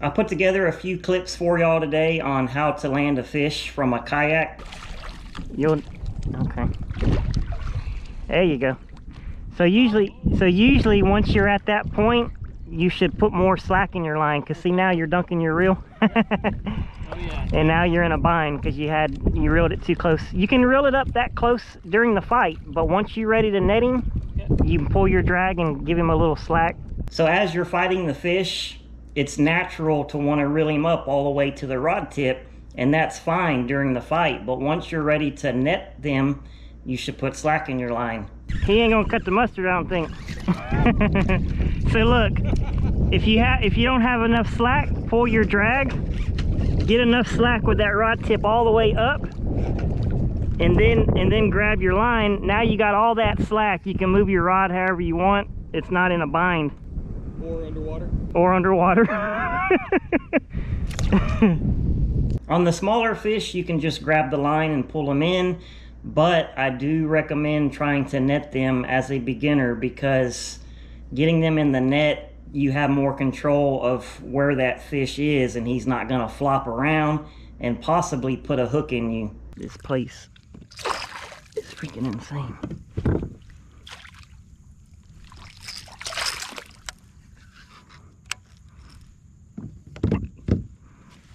I put together a few clips for y'all today on how to land a fish from a kayak. Okay. There you go. So usually once you're at that point, you should put more slack in your line, because see, now you're dunking your reel. Oh, yeah. And now you're in a bind because you reeled it too close. You can reel it up that close during the fight, but once you're ready to net him, you can pull your drag and give him a little slack. So as you're fighting the fish, it's natural to want to reel him up all the way to the rod tip, and that's fine during the fight. But once you're ready to net them, you should put slack in your line. He ain't gonna cut the mustard, I don't think. So look, if you don't have enough slack, pull your drag, get enough slack with that rod tip all the way up, and then grab your line. Now you got all that slack. You can move your rod however you want. It's not in a bind. Or underwater. Or underwater. On the smaller fish, you can just grab the line and pull them in. But I do recommend trying to net them as a beginner, because getting them in the net, you have more control of where that fish is, and he's not gonna flop around and possibly put a hook in you. This place is freaking insane.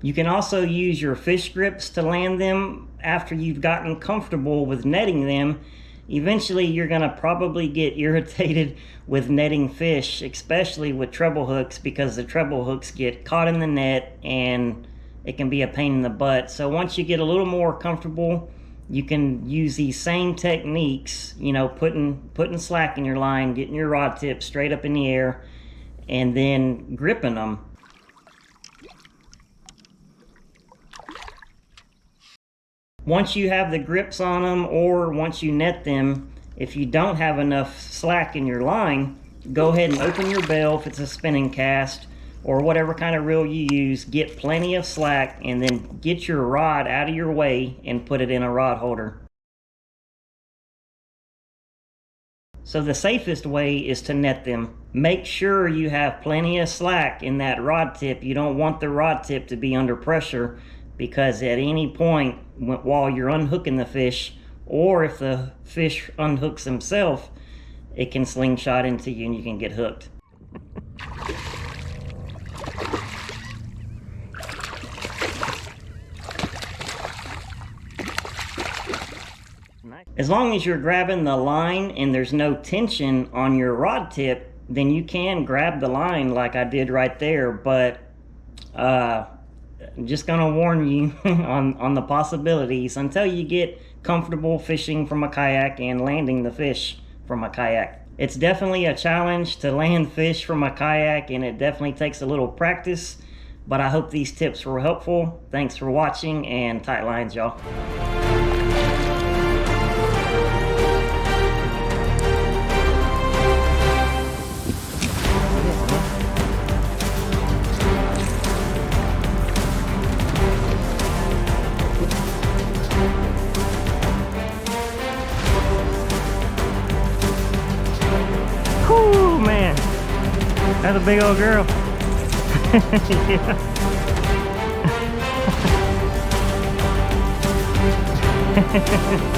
You can also use your fish grips to land them after you've gotten comfortable with netting them. Eventually you're gonna probably get irritated with netting fish, especially with treble hooks, because the treble hooks get caught in the net and it can be a pain in the butt. So once you get a little more comfortable, you can use these same techniques, you know, putting slack in your line, getting your rod tip straight up in the air, and then gripping them. Once you have the grips on them, or once you net them, if you don't have enough slack in your line, go ahead and open your bail if it's a spinning cast, or whatever kind of reel you use. Get plenty of slack, and then get your rod out of your way and put it in a rod holder. So the safest way is to net them. Make sure you have plenty of slack in that rod tip. You don't want the rod tip to be under pressure, because at any point while you're unhooking the fish, or if the fish unhooks himself, it can slingshot into you and you can get hooked. As long as you're grabbing the line and there's no tension on your rod tip, then you can grab the line like I did right there. But I'm just gonna warn you on the possibilities until you get comfortable fishing from a kayak and landing the fish from a kayak. It's definitely a challenge to land fish from a kayak, and it definitely takes a little practice, but I hope these tips were helpful. Thanks for watching, and tight lines, y'all. Whoo, man, that's a big old girl. Yeah.